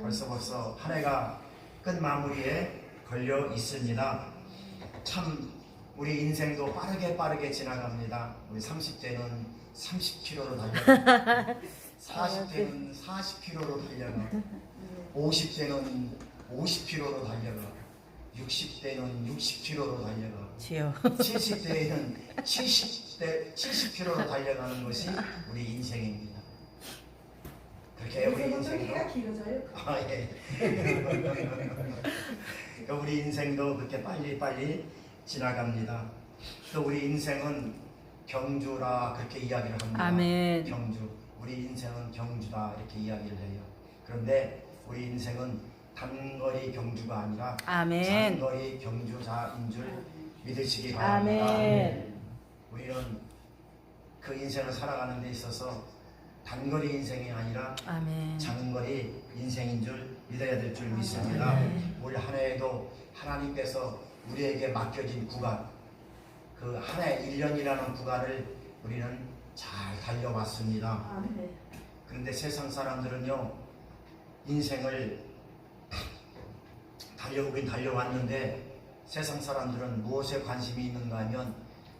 벌써 한 해가 끝 마무리에 걸려 있습니다. 참 우리 인생도 빠르게 지나갑니다. 우리 30대는 30km로 달려가, 40대는 40km로 달려가, 50대는 50km로 달려가, 60대는 60km로 달려가, 70대에는 70km로 달려가는 것이 우리 인생입니다. 그렇게 우리 인생도 그러니까 우리 인생도 그렇게 빨리 지나갑니다. 또 우리 인생은 경주라 그렇게 이야기를 합니다. 아멘. 경주. 우리 인생은 경주다 이렇게 이야기를 해요. 그런데 우리 인생은 단거리 경주가 아니라 아멘. 장거리 경주자인 줄 믿으시기 바랍니다. 아멘. 우리는 그 인생을 살아가는 데 있어서 단거리 인생이 아니라 아멘. 장거리 인생인 줄 믿어야 될 줄 믿습니다. 올 한 해에도 하나님께서 우리에게 맡겨진 구간, 그 한 해 1년이라는 구간을 우리는 잘 달려왔습니다. 그런데 세상 사람들은요, 인생을 달려오긴 달려왔는데 세상 사람들은 무엇에 관심이 있는가 하면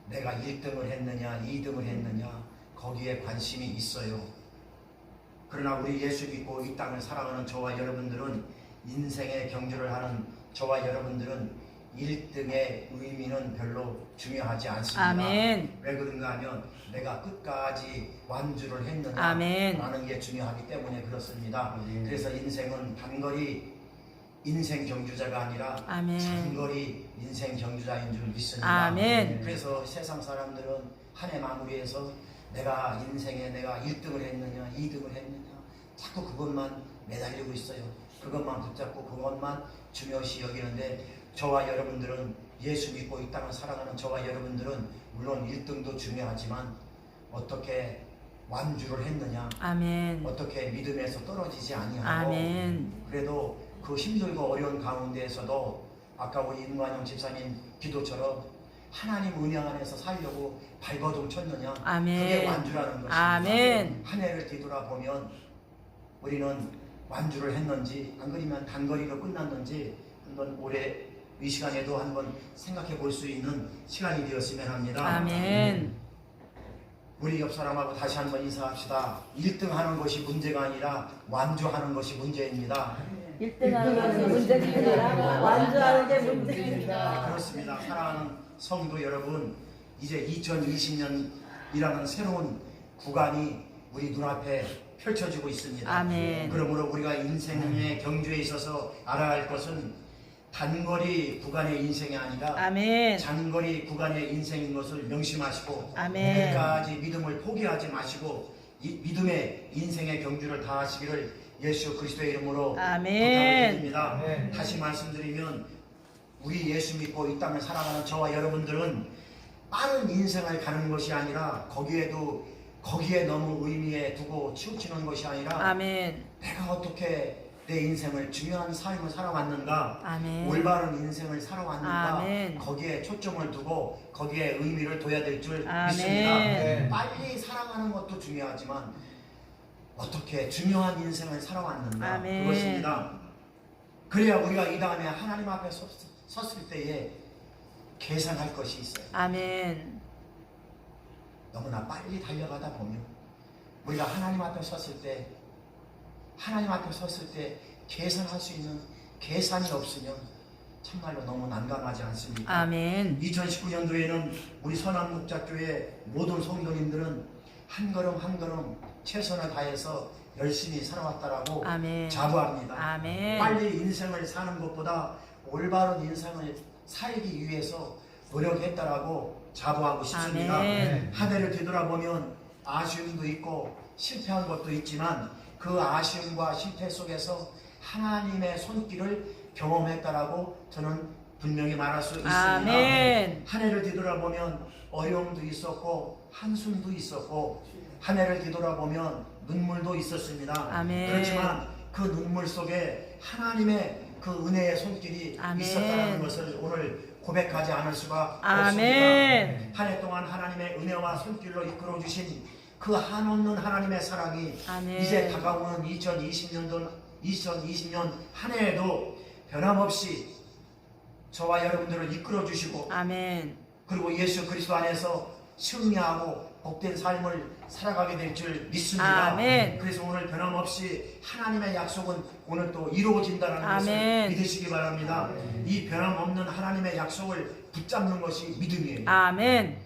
내가 1등을 했느냐 2등을 했느냐 거기에 관심이 있어요. 그러나 우리 예수 믿고 이 땅을 살아가는 저와 여러분들은, 인생의 경주를 하는 저와 여러분들은 1등의 의미는 별로 중요하지 않습니다. 아멘. 왜 그런가 하면 내가 끝까지 완주를 했느냐 아멘. 라는 게 중요하기 때문에 그렇습니다. 그래서 인생은 단거리 인생 경주자가 아니라 아멘. 장거리 인생 경주자인 줄 믿습니다. 아멘. 그래서 세상 사람들은 한 해 마무리해서 내가 인생에 내가 1등을 했느냐 2등을 했느냐 자꾸 그것만 매달리고 있어요. 그것만 붙잡고 그것만 중요시 여기는데, 저와 여러분들은, 예수 믿고 이 땅을 살아가는 저와 여러분들은 물론 1등도 중요하지만 어떻게 완주를 했느냐, 아멘. 어떻게 믿음에서 떨어지지 아니하고, 아멘. 그래도 그 힘들고 어려운 가운데에서도 아까 우리 임관영 집사님 기도처럼 하나님 은혜 안에서 살려고 발버둥 쳤느냐, 아멘. 그게 완주라는 것입니다. 아멘. 한 해를 뒤돌아보면 우리는 완주를 했는지, 안 그러면 단거리로 끝났는지 한번 올해 이 시간에도 한번 생각해 볼 수 있는 시간이 되었으면 합니다. 아멘. 우리 옆 사람하고 다시 한번 인사합시다. 1등 하는 것이 문제가 아니라 완주하는 것이 문제입니다. 1등하는 것이 문제가 아니라 완주하는 게 문제입니다. 그렇습니다. 사랑하는 성도 여러분, 이제 2020년이라는 새로운 구간이 우리 눈앞에 펼쳐지고 있습니다. 아멘. 그러므로 우리가 인생의 경주에 있어서 알아야 할 것은 단거리 구간의 인생이 아니라 아멘. 장거리 구간의 인생인 것을 명심하시고, 아멘. 끝까지 믿음을 포기하지 마시고 이 믿음의 인생의 경주를 다하시기를 예수 그리스도의 이름으로 아멘. 부탁드립니다. 다시 말씀드리면, 우리 예수 믿고 이 땅을 살아가는 저와 여러분들은 빠른 인생을 가는 것이 아니라 거기에 너무 의미에 두고 치우치는 것이 아니라 아멘. 내가 어떻게 내 인생을 중요한 삶을 살아왔는가, 아멘. 올바른 인생을 살아왔는가, 아멘. 거기에 초점을 두고 거기에 의미를 둬야 될 줄 아멘. 믿습니다. 빨리 살아가는 것도 중요하지만 어떻게 중요한 인생을 살아왔는가, 아멘. 그것입니다. 그래야 우리가 이 다음에 하나님 앞에 섰을 때에 계산할 것이 있어요. 아멘. 너무나 빨리 달려가다 보면 우리가 하나님 앞에 섰을 때 계산할 수 있는 계산이 없으면 참말로 너무 난감하지 않습니까? 아멘. 2019년도에는 우리 선한목자교회 모든 성도님들은 한 걸음 한 걸음 최선을 다해서 열심히 살아왔다라고 아멘. 자부합니다. 아멘. 빨리 인생을 사는 것보다 올바른 인생을 살기 위해서 노력했다라고 자부하고 싶습니다. 아멘. 한 해를 뒤돌아보면 아쉬움도 있고 실패한 것도 있지만 그 아쉬움과 실패 속에서 하나님의 손길을 경험했다라고 저는 분명히 말할 수 있습니다. 아멘. 한 해를 뒤돌아보면 어려움도 있었고 한숨도 있었고 한 해를 뒤돌아보면 눈물도 있었습니다. 아멘. 그렇지만 그 눈물 속에 하나님의 그 은혜의 손길이 아멘. 있었다는 것을 오늘 고백하지 않을 수가 아멘. 없습니다. 한 해 동안 하나님의 은혜와 손길로 이끌어 주신 그 한없는 하나님의 사랑이 아멘. 이제 다가오는 2020년도 2020년 한 해에도 변함없이 저와 여러분들을 이끌어 주시고 아멘. 그리고 예수 그리스도 안에서 승리하고 복된 삶을 살아가게 될 줄 믿습니다. 아멘. 그래서 오늘 변함없이 하나님의 약속은 오늘 또 이루어진다는 것을 아멘. 믿으시기 바랍니다. 이 변함없는 하나님의 약속을 붙잡는 것이 믿음이에요. 아멘.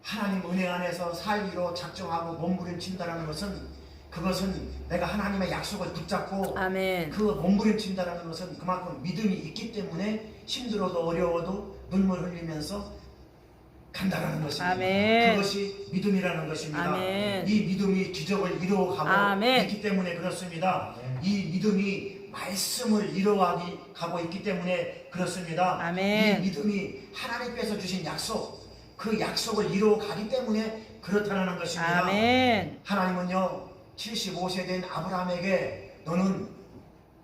하나님 은혜 안에서 살기로 작정하고 몸부림친다는 것은 그것은 내가 하나님의 약속을 붙잡고 아멘. 그 몸부림친다는 것은 그만큼 믿음이 있기 때문에 힘들어도 어려워도 눈물 흘리면서 간다라는 것입니다. 아멘. 그것이 믿음이라는 것입니다. 아멘. 이 믿음이 기적을 이루어가고 아멘. 있기 때문에 그렇습니다. 이 믿음이 말씀을 이루어가고 있기 때문에 그렇습니다. 아멘. 이 믿음이 하나님께서 주신 약속, 그 약속을 이루어가기 때문에 그렇다는 것입니다. 아멘. 하나님은요 75세 된 아브라함에게 너는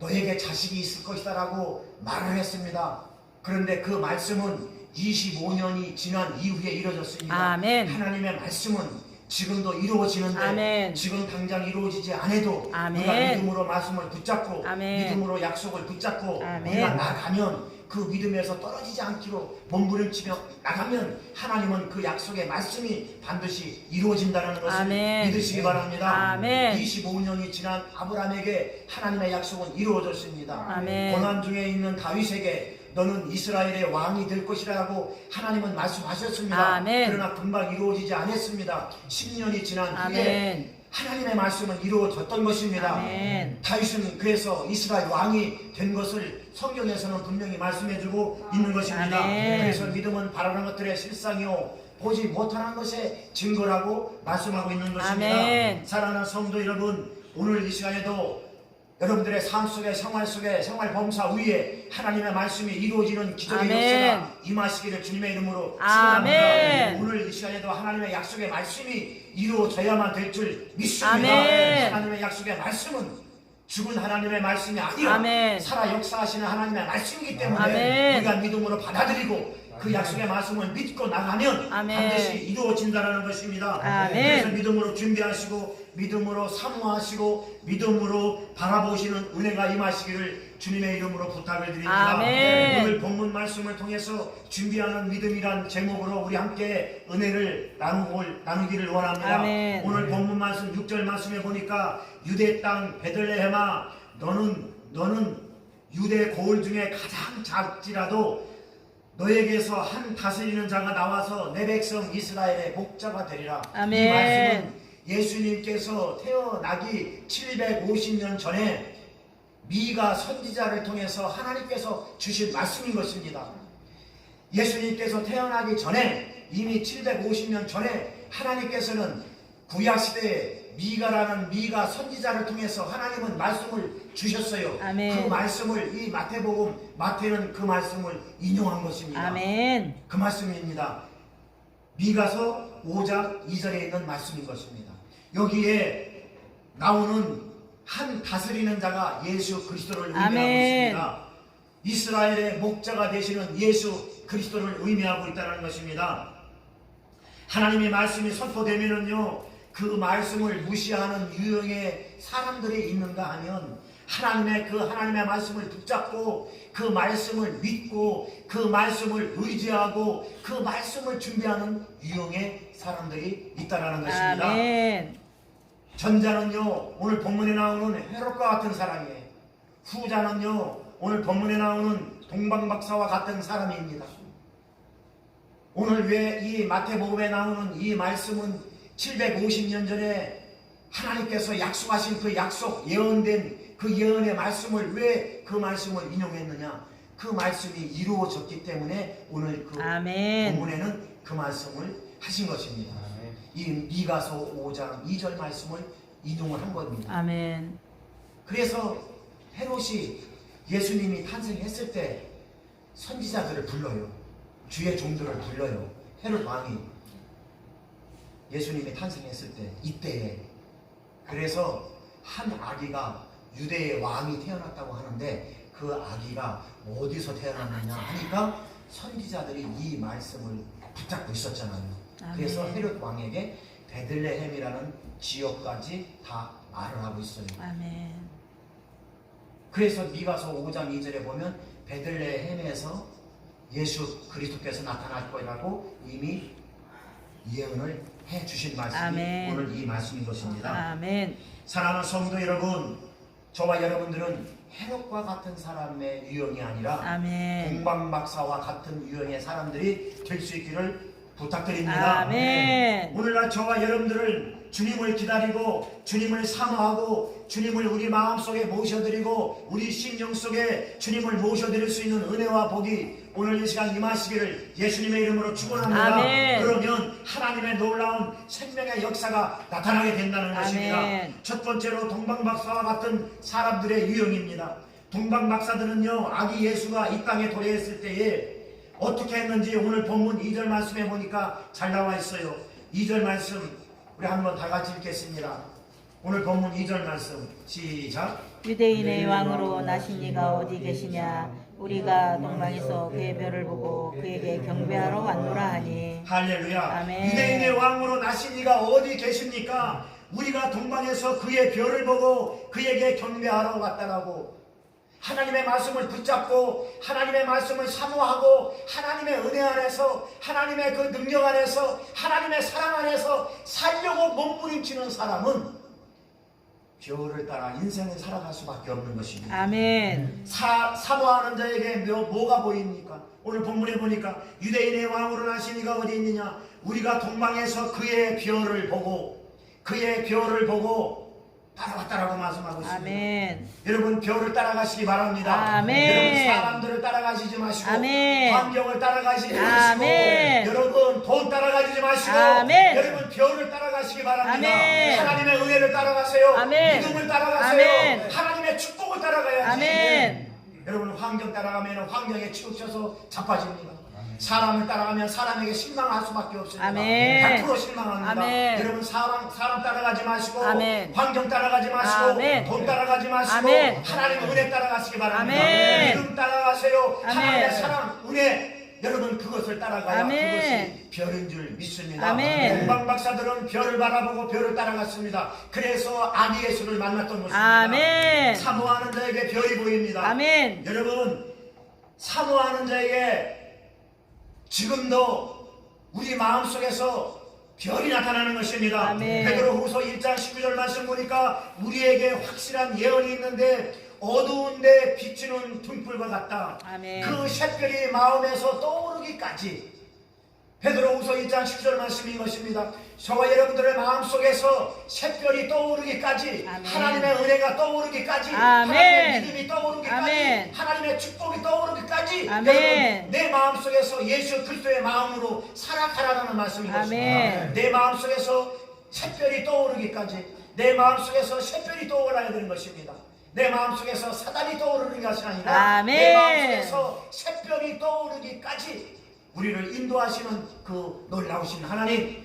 너에게 자식이 있을 것이다 라고 말을 했습니다. 그런데 그 말씀은 25년이 지난 이후에 이루어졌습니다. 아멘. 하나님의 말씀은 지금도 이루어지는데 아멘. 지금 당장 이루어지지 않아도 아멘. 우리가 믿음으로 말씀을 붙잡고 아멘. 믿음으로 약속을 붙잡고 아멘. 우리가 나가면 그 믿음에서 떨어지지 않기로 몸부림치며 나가면 하나님은 그 약속의 말씀이 반드시 이루어진다는 것을 아멘. 믿으시기 바랍니다. 아멘. 25년이 지난 아브라함에게 하나님의 약속은 이루어졌습니다. 아멘. 고난 중에 있는 다윗에게 너는 이스라엘의 왕이 될 것이라고 하나님은 말씀하셨습니다. 아멘. 그러나 금방 이루어지지 않았습니다. 10년이 지난 후에 아멘. 하나님의 말씀은 이루어졌던 것입니다. 아멘. 다윗은 그래서 이스라엘 왕이 된 것을 성경에서는 분명히 말씀해주고 있는 것입니다. 아멘. 그래서 믿음은 바라는 것들의 실상이요 보지 못하는 것의 증거라고 말씀하고 있는 것입니다. 아멘. 사랑하는 성도 여러분, 오늘 이 시간에도 여러분들의 삶 속에 생활 범사 위에 하나님의 말씀이 이루어지는 기적의 아멘. 역사가 임하시기를 주님의 이름으로 아멘. 축원합니다. 오늘 이 시간에도 하나님의 약속의 말씀이 이루어져야만 될 줄 믿습니다. 아멘. 하나님의 약속의 말씀은 죽은 하나님의 말씀이 아니라 아멘. 살아 역사하시는 하나님의 말씀이기 때문에 아멘. 우리가 믿음으로 받아들이고 그 약속의 말씀을 믿고 나가면 아멘. 반드시 이루어진다는 것입니다. 아멘. 그래서 믿음으로 준비하시고 믿음으로 사모하시고 믿음으로 바라보시는 은혜가 임하시기를 주님의 이름으로 부탁을 드립니다. 아멘. 오늘 본문 말씀을 통해서 준비하는 믿음이란 제목으로 우리 함께 은혜를 나누기를 원합니다. 아멘. 오늘 본문 말씀 6절 말씀에 보니까 유대 땅 베들레헴아 너는 유대 고을 중에 가장 작지라도 너에게서 한 다스리는 자가 나와서 내 백성 이스라엘의 목자가 되리라. 아멘. 이 말씀은 예수님께서 태어나기 750년 전에 미가 선지자를 통해서 하나님께서 주신 말씀인 것입니다. 예수님께서 태어나기 전에 이미 750년 전에 하나님께서는 구약시대에 미가라는 미가 선지자를 통해서 하나님은 말씀을 주셨어요. 아멘. 그 말씀을 이 마태는 그 말씀을 인용한 것입니다. 아멘. 그 말씀입니다. 미가서 5장 2절에 있는 말씀인 것입니다. 여기에 나오는 한 다스리는 자가 예수 그리스도를 의미하고 아멘. 있습니다. 이스라엘의 목자가 되시는 예수 그리스도를 의미하고 있다는 것입니다. 하나님의 말씀이 선포되면은요, 그 말씀을 무시하는 유형의 사람들이 있는가 하면 하나님의 말씀을 붙잡고 그 말씀을 믿고 그 말씀을 의지하고 그 말씀을 준비하는 유형의 사람들이 있다라는 것입니다. 아멘. 전자는요 오늘 본문에 나오는 헤롯과 같은 사람이에요. 후자는요 오늘 본문에 나오는 동방박사와 같은 사람입니다. 오늘 왜 이 마태복음에 나오는 이 말씀은 750년 전에 하나님께서 약속하신 그 약속, 예언된 그 예언의 말씀을 왜 그 말씀을 인용했느냐? 그 말씀이 이루어졌기 때문에 오늘 그 아멘. 본문에는 그 말씀을 하신 것입니다. 이 미가서 5장 2절 말씀을 인용을 한 겁니다. 아멘. 그래서 헤롯이 예수님이 탄생했을 때 선지자들을 불러요. 주의 종들을 불러요. 헤롯 왕이 예수님이 탄생했을 때 이때에 그래서 한 아기가 유대의 왕이 태어났다고 하는데 그 아기가 어디서 태어났느냐 하니까 선지자들이 이 말씀을 붙잡고 있었잖아요. 그래서 아멘. 헤롯 왕에게 베들레헴이라는 지역까지 다 말을 하고 있어요. 아멘. 그래서 미가서 5장 2절에 보면 베들레헴에서 예수 그리스도께서 나타날 거라고 이미 예언을 해 주신 말씀이 아멘. 오늘 이 말씀인 것입니다. 아멘. 사랑하는 성도 여러분, 저와 여러분들은 헤롯과 같은 사람의 유형이 아니라 아멘. 동방박사와 같은 유형의 사람들이 될 수 있기를 부탁드립니다. 아멘. 오늘날 저와 여러분들은 주님을 기다리고 주님을 사모하고 주님을 우리 마음속에 모셔드리고 우리 심령 속에 주님을 모셔드릴 수 있는 은혜와 복이 오늘 이 시간 임하시기를 예수님의 이름으로 축원합니다. 아멘. 그러면 하나님의 놀라운 생명의 역사가 나타나게 된다는 것입니다. 아멘. 첫 번째로 동방박사와 같은 사람들의 유형입니다. 동방박사들은요, 아기 예수가 이 땅에 도래했을 때에 어떻게 했는지 오늘 본문 2절 말씀에 보니까 잘 나와 있어요. 2절 말씀 우리 한번 다 같이 읽겠습니다. 오늘 본문 2절 말씀 시작. 유대인의 왕으로 나신 이가 어디 계시냐? 우리가 동방에서 그의 별을 보고 그에게 경배하러 왔노라 하니. 할렐루야. 아멘. 유대인의 왕으로 나신 이가 어디 계십니까? 우리가 동방에서 그의 별을 보고 그에게 경배하러 왔다라고. 하나님의 말씀을 붙잡고 하나님의 말씀을 사모하고 하나님의 은혜 안에서 하나님의 그 능력 안에서 하나님의 사랑 안에서 살려고 몸부림치는 사람은 별을 따라 인생을 살아갈 수밖에 없는 것입니다. 아멘. 사모하는 자에게 뭐가 보입니까? 오늘 본문에 보니까 유대인의 왕으로 나신 이가 어디 있느냐? 우리가 동방에서 그의 별을 보고 따라왔다라고 말씀하고 있습니다. 아멘. 여러분 별을 따라가시기 바랍니다. 아멘. 여러분 사람들을 따라가시지 마시고 아멘. 환경을 따라가시지 아멘. 마시고 여러분 돈 따라가시지 마시고 아멘. 여러분 별을 따라가시기 바랍니다. 아멘. 하나님의 은혜를 따라가세요. 아멘. 믿음을 따라가세요. 아멘. 하나님의 축복을 따라가야지. 아멘. 여러분 환경 따라가면 환경에 치우쳐서 자빠집니다. 사람을 따라가면 사람에게 실망할 수밖에 없습니다. 아멘. 100% 실망합니다. 아멘. 여러분 사람 따라가지 마시고 아멘. 환경 따라가지 마시고 아멘. 돈 따라가지 마시고 아멘. 하나님의 은혜 따라가시기 바랍니다. 아멘. 믿음 따라가세요. 아멘. 하나님의 사랑, 은혜 여러분 그것을 따라가야 아멘. 그것이 별인 줄 믿습니다. 아멘. 동방박사들은 별을 바라보고 별을 따라갔습니다. 그래서 아기 예수를 만났던 것입니다. 아멘. 사모하는 자에게 별이 보입니다. 아멘. 여러분 사모하는 자에게 지금도 우리 마음속에서 별이 나타나는 것입니다. 아멘. 베드로후서 1장 19절 말씀 보니까 우리에게 확실한 예언이 있는데 어두운데 비추는 등불과 같다. 아멘. 그 샛별이 마음에서 떠오르기까지 베드로후서 1장 10절 말씀인 것입니다. 저와 여러분들의 마음속에서 샛별이 떠오르기까지 아멘. 하나님의 은혜가 떠오르기까지 아멘. 하나님의 믿음이 떠오르기까지 아멘. 하나님의 축복이 떠오르기까지 아멘. 여러분 내 마음속에서 예수 그리스도의 마음으로 살아가라는 말씀인 아멘. 것입니다. 내 마음속에서 샛별이 떠오르기까지 내 마음속에서 샛별이 떠올라야 되는 것입니다. 내 마음속에서 사단이 떠오르는 것이 아니라 아멘. 내 마음속에서 샛별이 떠오르기까지 우리를 인도하시는 그 놀라우신 하나님,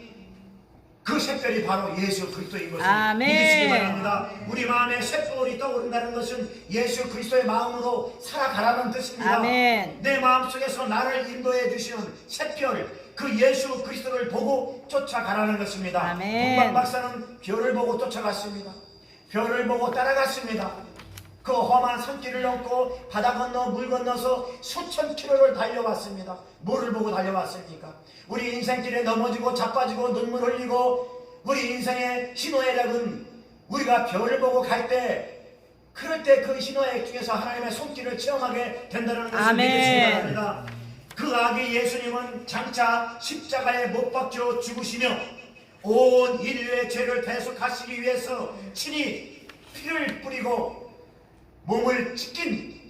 그 샛별이 바로 예수 그리스도인 것을 아멘. 믿으시기 바랍니다. 우리 마음에 샛별이 떠오른다는 것은 예수 그리스도의 마음으로 살아가라는 뜻입니다. 아멘. 내 마음속에서 나를 인도해 주시는 샛별, 그 예수 그리스도를 보고 쫓아가라는 것입니다. 아멘. 동방박사는 별을 보고 쫓아갔습니다. 별을 보고 따라갔습니다. 그 험한 산길을 넘고 바다 건너 물 건너서 수천 킬로를 달려왔습니다. 뭐를 보고 달려왔습니까? 우리 인생길에 넘어지고 자빠지고 눈물 흘리고 우리 인생의 신호애락은 우리가 별을 보고 갈 때 그럴 때 그 신호애 중에서 하나님의 손길을 체험하게 된다는 것을 아멘. 믿으시기 바랍니다. 그 아기 예수님은 장차 십자가에 못 박혀 죽으시며 온 인류의 죄를 대속하시기 위해서 친히 피를 뿌리고 몸을 찢긴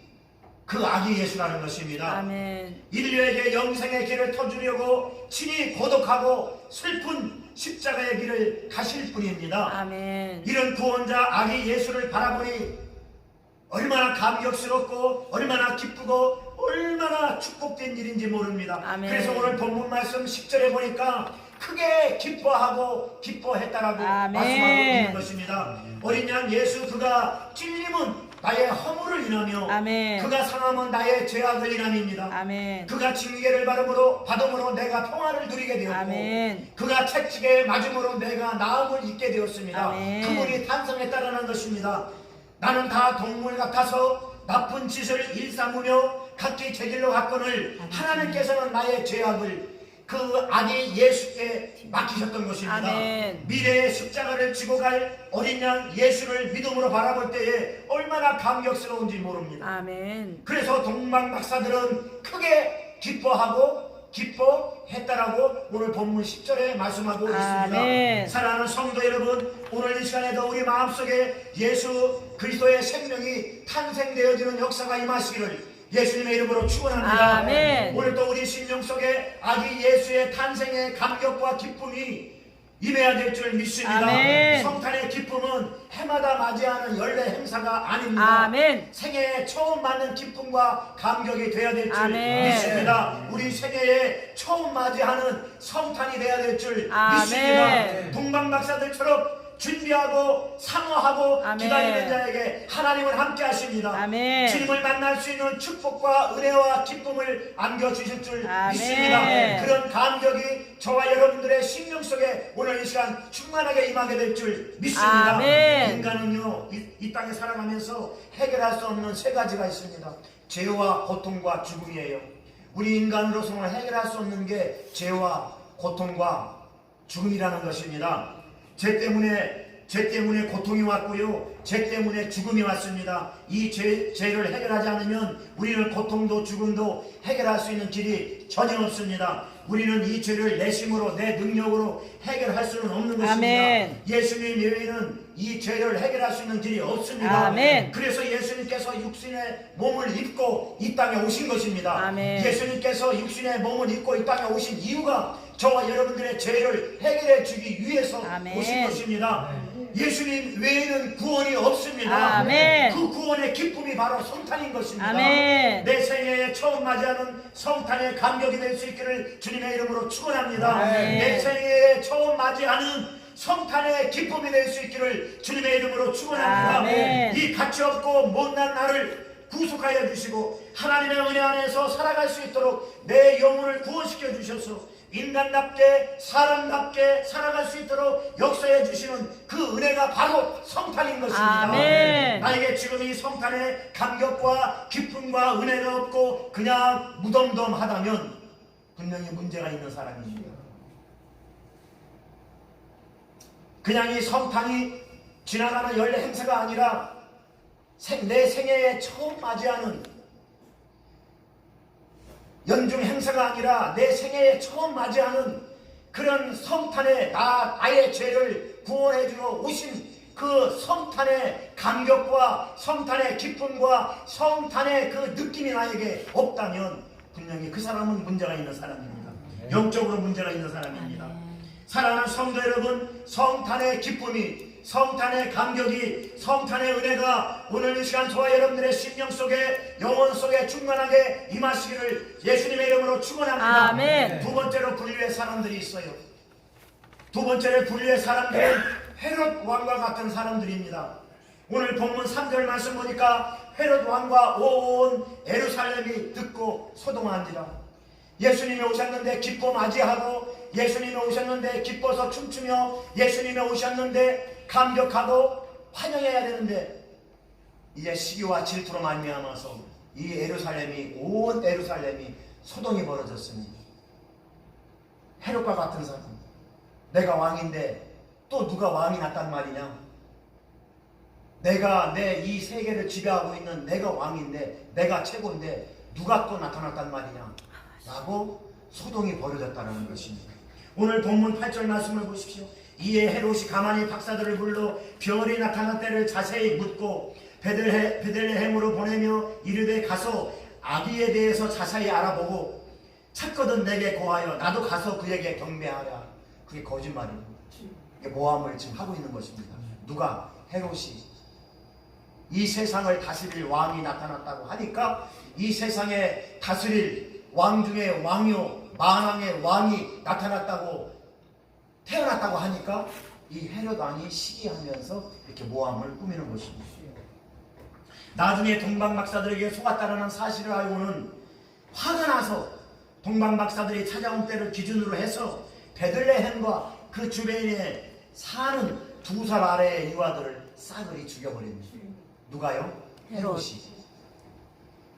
그 아기 예수라는 것입니다. 아멘. 인류에게 영생의 길을 터주려고 친히 고독하고 슬픈 십자가의 길을 가실 분입니다. 아멘. 이런 구원자 아기 예수를 바라보니 얼마나 감격스럽고 얼마나 기쁘고 얼마나 축복된 일인지 모릅니다. 아멘. 그래서 오늘 본문 말씀 10절에 보니까 크게 기뻐하고 기뻐했다라고 아멘. 말씀하고 있는 것입니다. 어린 양 예수 그가 찔림은 나의 허물을 인하며 아멘. 그가 상함은 나의 죄악을 인함입니다. 아멘. 그가 징계를 받음으로 내가 평화를 누리게 되었고 아멘. 그가 채찍에 맞음으로 내가 나음을 입게 되었습니다. 아멘. 그분이 탄생했다라는 것입니다. 나는 다 동물 같아서 나쁜 짓을 일삼으며 각기 제 길로 갔거늘 하나님께서는 나의 죄악을 그 아기 예수께 맡기셨던 것입니다. 아멘. 미래의 십자가를 지고 갈 어린 양 예수를 믿음으로 바라볼 때에 얼마나 감격스러운지 모릅니다. 아멘. 그래서 동방 박사들은 크게 기뻐했다라고 오늘 본문 10절에 말씀하고 아멘. 있습니다. 사랑하는 성도 여러분, 오늘 이 시간에도 우리 마음속에 예수 그리스도의 생명이 탄생되어지는 역사가 임하시기를 예수님의 이름으로 축원합니다. 아멘. 오늘 또 우리 심령 속에 아기 예수의 탄생의 감격과 기쁨이 임해야 될 줄 믿습니다. 아멘. 성탄의 기쁨은 해마다 맞이하는 연례 행사가 아닙니다. 아멘. 생애에 처음 맞는 기쁨과 감격이 되어야 될 줄 아멘. 믿습니다. 우리 생애에 처음 맞이하는 성탄이 되어야 될 줄 아멘. 믿습니다. 동방박사들처럼 준비하고 사모하고 아멘. 기다리는 자에게 하나님은 함께 하십니다. 아멘. 주님을 만날 수 있는 축복과 은혜와 기쁨을 안겨주실 줄 아멘. 믿습니다. 그런 감격이 저와 여러분들의 심령 속에 오늘 이 시간 충만하게 임하게 될 줄 믿습니다. 아멘. 인간은요, 이 땅에 살아가면서 해결할 수 없는 세 가지가 있습니다. 죄와 고통과 죽음이에요. 우리 인간으로서는 해결할 수 없는 게 죄와 고통과 죽음이라는 것입니다. 죄 때문에 고통이 왔고요. 죄 때문에 죽음이 왔습니다. 이 죄를 해결하지 않으면 우리는 고통도 죽음도 해결할 수 있는 길이 전혀 없습니다. 우리는 이 죄를 내 힘으로 내 능력으로 해결할 수는 없는 것입니다. 아멘. 예수님 외에는 이 죄를 해결할 수 있는 길이 없습니다. 아멘. 그래서 예수님께서 육신의 몸을 입고 이 땅에 오신 것입니다. 아멘. 예수님께서 육신의 몸을 입고 이 땅에 오신 이유가 저와 여러분들의 죄를 해결해 주기 위해서 아멘. 오신 것입니다. 예수님 외에는 구원이 없습니다. 아멘. 그 구원의 기쁨이 바로 성탄인 것입니다. 아멘. 내 생애에 처음 맞이하는 성탄의 감격이 될 수 있기를 주님의 이름으로 축원합니다. 아멘. 내 생애에 처음 맞이하는 성탄의 기쁨이 될 수 있기를 주님의 이름으로 축원합니다. 아멘. 이 가치없고 못난 나를 구속하여 주시고 하나님의 은혜 안에서 살아갈 수 있도록 내 영혼을 구원시켜 주셔서 인간답게 사람답게 살아갈 수 있도록 역사해 주시는 그 은혜가 바로 성탄인 것입니다. 아멘. 나에게 지금 이 성탄의 감격과 기쁨과 은혜가 없고 그냥 무덤덤하다면 분명히 문제가 있는 사람입니다. 그냥 이 성탄이 지나가는 연례 행사가 아니라 내 생애에 처음 맞이하는 연중 행사가 아니라 내 생애에 처음 맞이하는 그런 성탄의 나의 죄를 구원해주러 오신 그 성탄의 감격과 성탄의 기쁨과 성탄의 그 느낌이 나에게 없다면 분명히 그 사람은 문제가 있는 사람입니다. 영적으로 문제가 있는 사람입니다. 사랑하는 성도 여러분, 성탄의 기쁨이 성탄의 감격이 성탄의 은혜가 오늘 이 시간 저와 여러분들의 심령 속에 영혼 속에 충만하게 임하시기를 예수님의 이름으로 축원합니다. 아멘. 두 번째로 분류의 사람들이 있어요. 두 번째로 분류의 사람들은 헤롯 왕과 같은 사람들입니다. 오늘 본문 3절 말씀 보니까 헤롯 왕과 온 예루살렘이 듣고 소동한지라. 예수님이 오셨는데 기뻐 맞이하고 예수님이 오셨는데 기뻐서 춤추며 예수님이 오셨는데 감격하고 환영해야 되는데 이제 시기와 질투로 말미암아서 이 예루살렘이 온 예루살렘이 소동이 벌어졌습니다. 헤롯과 같은 사람, 내가 왕인데 또 누가 왕이 났단 말이냐? 내가 내 이 세계를 지배하고 있는 내가 왕인데 내가 최고인데 누가 또 나타났단 말이냐? 라고 소동이 벌어졌다는 것입니다. 오늘 본문 8절 말씀을 보십시오. 이에 헤롯이 가만히 박사들을 불러 별이 나타난 때를 자세히 묻고 베들레헴으로 보내며 이르되 가서 아기에 대해서 자세히 알아보고 찾거든 내게 고하여 나도 가서 그에게 경배하라. 그게 거짓말입니다. 이게 모함을 지금 하고 있는 것입니다. 누가? 헤롯이 이 세상을 다스릴 왕이 나타났다고 하니까 이 세상에 다스릴 왕 중에 왕이요 만왕의 왕이 나타났다고 태어났다고 하니까 이 헤롯 왕이 시기하면서 이렇게 모함을 꾸미는 것입니다. 나중에 동방박사들에게 속았다는 사실을 알고는 화가 나서 동방박사들이 찾아온 때를 기준으로 해서 베들레헴과 그 주변에 사는 2살 아래의 유아들을 싸그리 죽여버립니다. 누가요? 헤롯이.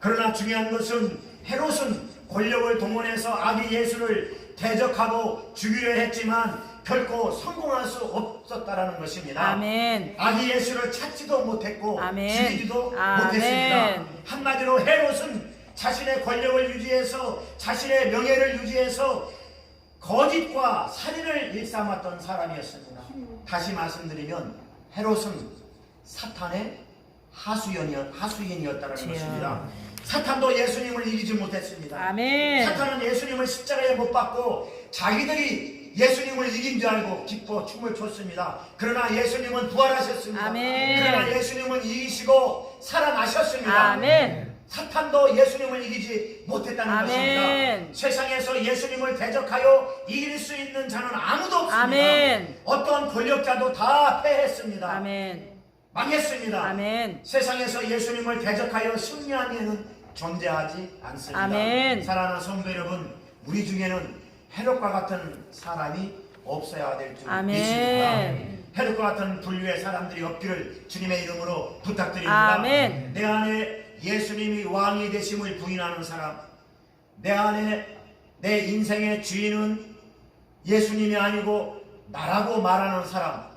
그러나 중요한 것은 헤롯은 권력을 동원해서 아기 예수를 대적하고 죽이려 했지만 결코 성공할 수 없었다라는 것입니다. 아멘. 아기 예수를 찾지도 못했고 아멘. 죽이지도 아멘. 못했습니다. 한마디로 헤롯은 자신의 권력을 유지해서 자신의 명예를 유지해서 거짓과 살인을 일삼았던 사람이었습니다. 다시 말씀드리면 헤롯은 사탄의 하수인이었다는 주여. 것입니다. 사탄도 예수님을 이기지 못했습니다. 아멘. 사탄은 예수님을 십자가에 못 박고 자기들이 예수님을 이긴 줄 알고 기뻐 춤을 췄습니다. 그러나 예수님은 부활하셨습니다. 아멘. 그러나 예수님은 이기시고 살아나셨습니다. 아멘. 사탄도 예수님을 이기지 못했다는 아멘. 것입니다. 세상에서 예수님을 대적하여 이길 수 있는 자는 아무도 없습니다. 아멘. 어떤 권력자도 다 패했습니다. 아멘. 망했습니다. 아멘. 세상에서 예수님을 대적하여 승리한 이는 존재하지 않습니다. 아멘. 사랑하는 성도 여러분, 우리 중에는 헤롯과 같은 사람이 없어야 될 줄 아멘. 믿습니다. 헤롯과 같은 분류의 사람들이 없기를 주님의 이름으로 부탁드립니다. 아멘. 내 안에 예수님이 왕이 되심을 부인하는 사람, 내 안에 내 인생의 주인은 예수님이 아니고 나라고 말하는 사람,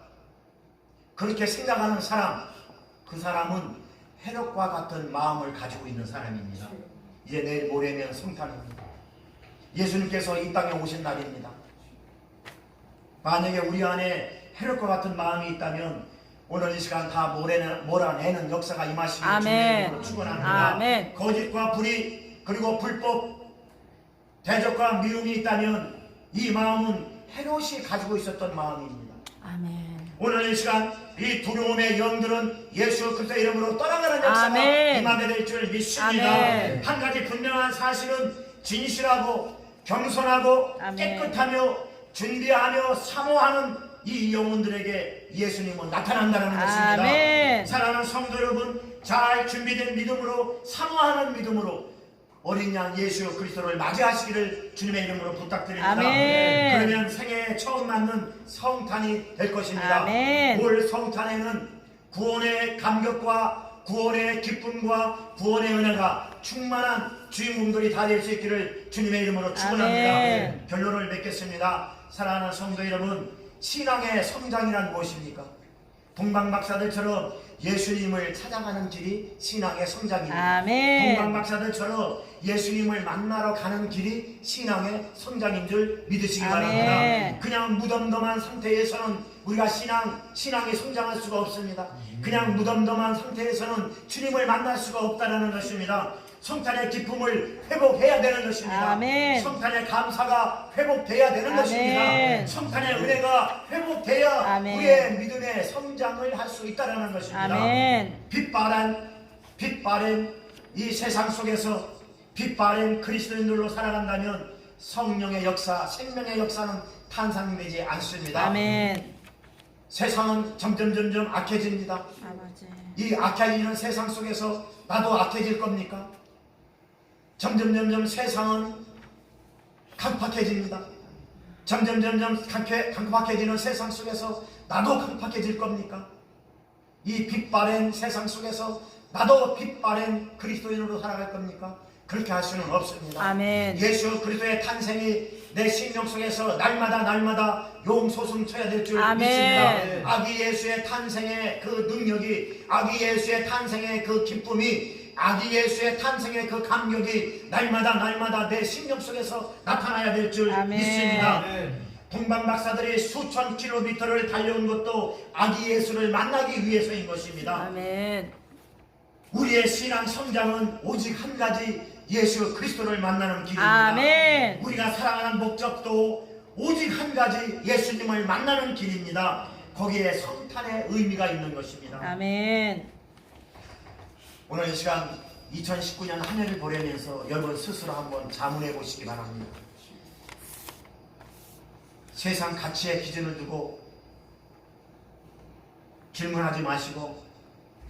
그렇게 생각하는 사람, 그 사람은 헤롯과 같은 마음을 가지고 있는 사람입니다. 이제 내일 모레면 성탄입니다. 예수님께서 이 땅에 오신 날입니다. 만약에 우리 안에 헤롯과 같은 마음이 있다면 오늘 이 시간 다 몰아내는 역사가 임하시길 아멘. 주님으로 축원합니다. 아멘. 거짓과 불의 그리고 불법 대적과 미움이 있다면 이 마음은 헤롯이 가지고 있었던 마음입니다. 아멘. 오늘 이 시간 이 두려움의 영들은 예수 그리스도의 이름으로 떠나가는 역사가 아멘. 임하게 될 줄 믿습니다. 아멘. 한 가지 분명한 사실은 진실하고 겸손하고 아멘. 깨끗하며 준비하며 사모하는 이 영혼들에게 예수님은 나타난다는 것입니다. 아멘. 사랑하는 성도 여러분, 잘 준비된 믿음으로 사모하는 믿음으로 어린 양 예수 그리스도를 맞이하시기를 주님의 이름으로 부탁드립니다. 아멘. 그러면 생애에 처음 맞는 성탄이 될 것입니다. 아멘. 올 성탄에는 구원의 감격과 구원의 기쁨과 구원의 은혜가 충만한 주인공들이 다 될 수 있기를 주님의 이름으로 축원합니다. 아멘. 결론을 맺겠습니다. 사랑하는 성도 여러분, 신앙의 성장이란 무엇입니까? 동방박사들처럼 예수님을 찾아가는 길이 신앙의 성장입니다. 아멘. 동방박사들처럼 예수님을 만나러 가는 길이 신앙의 성장인 줄 믿으시기 아멘. 바랍니다. 그냥 무덤덤한 상태에서는 우리가 신앙이 성장할 수가 없습니다. 그냥 무덤덤한 상태에서는 주님을 만날 수가 없다는 것입니다. 성탄의 기쁨을 회복해야 되는 것입니다. 아멘. 성탄의 감사가 회복돼야 되는 아멘. 것입니다. 성탄의 은혜가 회복돼야 아멘. 우리의 믿음의 성장을 할 수 있다는 것입니다. 아멘. 빛바랜 이 세상 속에서 빛바랜 그리스도인들로 살아간다면 성령의 역사, 생명의 역사는 탄생되지 않습니다. 아멘. 세상은 점점 악해집니다. 아버지. 이 악해지는 세상 속에서 나도 악해질 겁니까? 점점 세상은 강팍해집니다. 점점 강팍해지는 세상 속에서 나도 강팍해질 겁니까? 이 빛바랜 세상 속에서 나도 빛바랜 그리스도인으로 살아갈 겁니까? 그렇게 할 수는 없습니다. 아멘. 예수 그리스도의 탄생이 내 심령 속에서 날마다 용솟음쳐야 될 줄 아멘. 믿습니다. 아기 예수의 탄생의 그 능력이, 아기 예수의 탄생의 그 기쁨이, 아기 예수의 탄생의 그 감격이 날마다 내 심령 속에서 나타나야 될 줄 아멘. 믿습니다. 동방박사들이 수천 킬로미터를 달려온 것도 아기 예수를 만나기 위해서인 것입니다. 아멘. 우리의 신앙 성장은 오직 한 가지, 예수 그리스도를 만나는 길입니다. 아멘. 우리가 살아가는 목적도 오직 한 가지, 예수님을 만나는 길입니다. 거기에 성탄의 의미가 있는 것입니다. 아멘. 오늘 이 시간 2019년 한 해를 보내면서 여러분 스스로 한번 자문해 보시기 바랍니다. 세상 가치의 기준을 두고 질문하지 마시고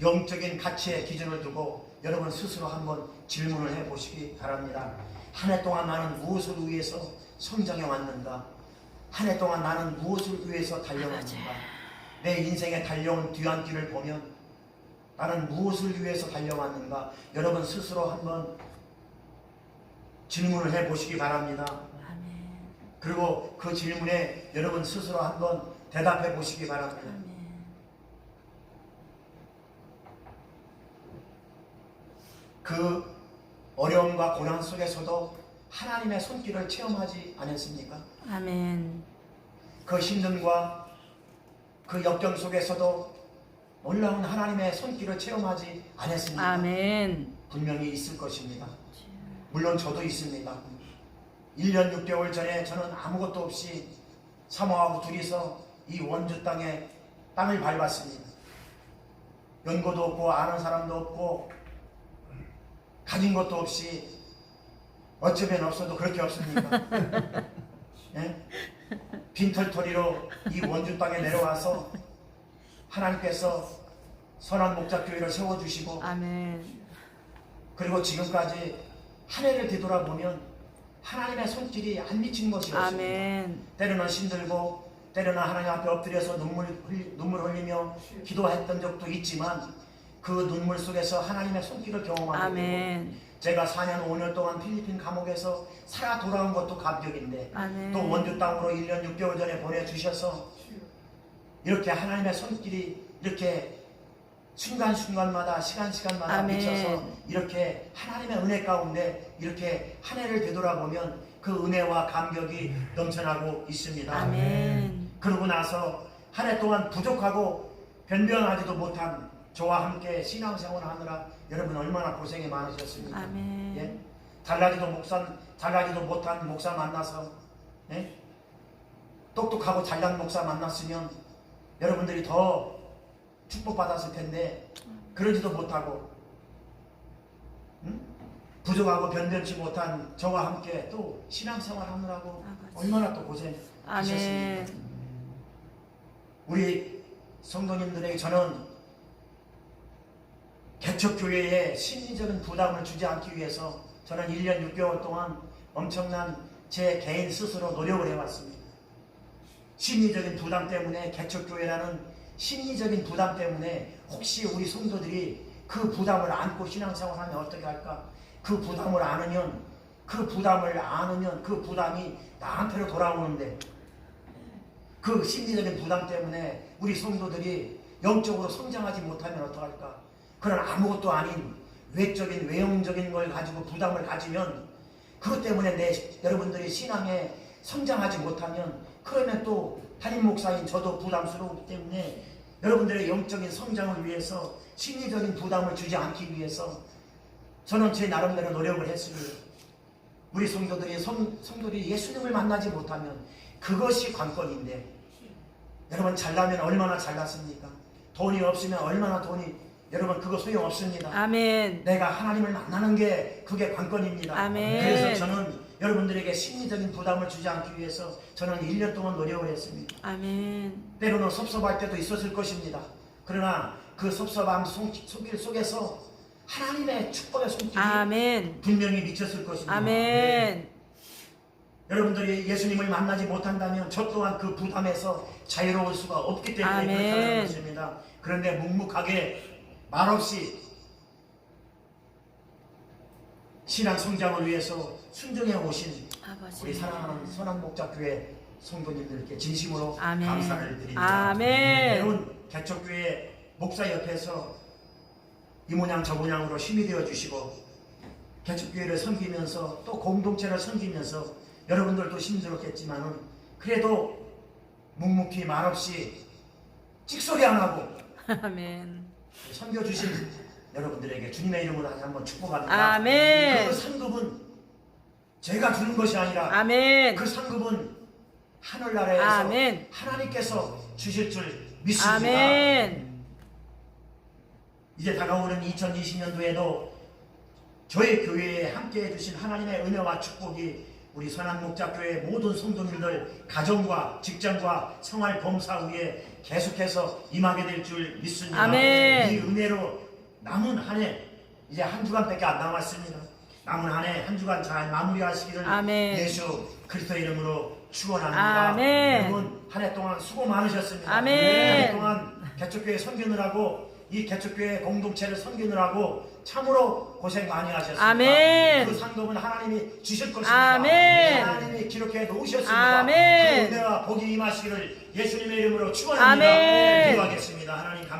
영적인 가치의 기준을 두고 여러분 스스로 한번 질문을 해 보시기 바랍니다. 한 해 동안 나는 무엇을 위해서 성장해 왔는가? 한 해 동안 나는 무엇을 위해서 달려왔는가? 내 인생에 달려온 뒤안길을 보면 나는 무엇을 위해서 달려왔는가? 여러분 스스로 한번 질문을 해보시기 바랍니다. 아멘. 그리고 그 질문에 여러분 스스로 한번 대답해 보시기 바랍니다. 아멘. 그 어려움과 고난 속에서도 하나님의 손길을 체험하지 않았습니까? 아멘. 그 힘듦과 그 역경 속에서도 놀라운 하나님의 손길을 체험하지 않았습니까? 아멘. 분명히 있을 것입니다. 물론 저도 있습니다. 1년 6개월 전에 저는 아무것도 없이 사모하고 둘이서 이 원주 땅에 땅을 밟았습니다. 연고도 없고 아는 사람도 없고 가진 것도 없이 어쩌면 없어도 그렇게 없습니까? 네? 빈털터리로 이 원주 땅에 내려와서 하나님께서 선한 목자교회를 세워주시고 아멘. 그리고 지금까지 한 해를 뒤돌아보면 하나님의 손길이 안 미친 것이 없습니다. 아멘. 때로는 힘들고 때로는 하나님 앞에 엎드려서 눈물 흘리며 기도했던 적도 있지만 그 눈물 속에서 하나님의 손길을 경험하게 되고 아멘. 제가 4년 5년 동안 필리핀 감옥에서 살아 돌아온 것도 감격인데 아멘. 또 원주 땅으로 1년 6개월 전에 보내주셔서 이렇게 하나님의 손길이 이렇게 순간순간마다 시간마다 아멘. 미쳐서 이렇게 하나님의 은혜 가운데 이렇게 한 해를 되돌아보면 그 은혜와 감격이 넘쳐나고 있습니다. 아멘. 그러고 나서 한 해 동안 부족하고 변변하지도 못한 저와 함께 신앙생활을 하느라 여러분 얼마나 고생이 많으셨습니까? 아멘. 예? 잘나지도 못한 목사 만나서 예? 똑똑하고 잘난 목사 만났으면 여러분들이 더 축복받았을 텐데 그러지도 못하고 부족하고 변변치 못한 저와 함께 또 신앙생활 하느라고 얼마나 또 고생하셨습니까? 아멘. 우리 성도님들에게 저는 개척교회에 심리적인 부담을 주지 않기 위해서 저는 1년 6개월 동안 엄청난 제 개인 스스로 노력을 해왔습니다. 심리적인 부담 때문에 개척교회라는 심리적인 부담 때문에 혹시 우리 성도들이 그 부담을 안고 신앙생활하면 어떻게 할까? 그 부담을 안으면 그 부담이 나한테로 돌아오는데 그 심리적인 부담 때문에 우리 성도들이 영적으로 성장하지 못하면 어떡할까? 그런 아무것도 아닌 외형적인 걸 가지고 부담을 가지면 그것 때문에 여러분들이 신앙에 성장하지 못하면 그러면 또 담임 목사인 저도 부담스러우기 때문에 여러분들의 영적인 성장을 위해서 심리적인 부담을 주지 않기 위해서 저는 제 나름대로 노력을 했습니다. 우리 성도들이 예수님을 만나지 못하면 그것이 관건인데 여러분 잘나면 얼마나 잘났습니까? 돈이 없으면 얼마나 여러분 그거 소용없습니다. 아멘. 내가 하나님을 만나는 게 그게 관건입니다. 아멘. 그래서 저는 여러분들에게 심리적인 부담을 주지 않기 위해서 저는 1년 동안 노력을 했습니다. 아멘. 때로는 섭섭할 때도 있었을 것입니다. 그러나 그 섭섭함 손길 속에서 하나님의 축복의 손길이 아멘. 분명히 미쳤을 것입니다. 아멘. 여러분들이 예수님을 만나지 못한다면 저 또한 그 부담에서 자유로울 수가 없기 때문에 아멘. 그렇다는 것입니다. 그런데 묵묵하게 말없이 신앙 성장을 위해서 순종해 오신 아버지. 우리 사랑하는 선한 목자교회 성도님들께 진심으로 아멘. 감사를 드립니다. 아멘. 여러분 개척교회 목사 옆에서 이 모양 저 모양으로 힘이 되어 주시고 개척교회를 섬기면서 또 공동체를 섬기면서 여러분들도 힘들었겠지만은 그래도 묵묵히 말없이 찍소리 안 하고 아멘. 섬겨주신 여러분들에게 주님의 이름으로 다시 한번 축복합니다. 아멘. 그 상급은 제가 주는 것이 아니라 아멘. 그 상급은 하늘나라에서 아멘. 하나님께서 주실 줄 믿습니다. 아멘. 이제 다가오는 2020년도에도 저희 교회에 함께해 주신 하나님의 은혜와 축복이 우리 선한 목자교회 모든 성도님들 가정과 직장과 생활 범사 위에 계속해서 임하게 될 줄 믿습니다. 아멘. 이 은혜로 남은 한 해 이제 한 주간밖에 안 남았습니다. 남은 한 해 한 주간 잘 마무리하시기를 아멘. 예수 그리스도 이름으로 축원합니다. 아멘. 여러분 한 해 동안 수고 많으셨습니다. 아멘. 한 해 동안 개척교회 섬기느라고 이 개척교회 공동체를 섬기느라고 참으로 고생 많이 하셨습니다. 아멘. 그 상금은 하나님이 주실 것입니다. 아멘. 하나님이 기록해 놓으셨습니다. 아멘. 그 은혜와 복이 임하시기를 예수님의 이름으로 축원합니다. 아멘. 기도하겠습니다. 하나님 감사합니다.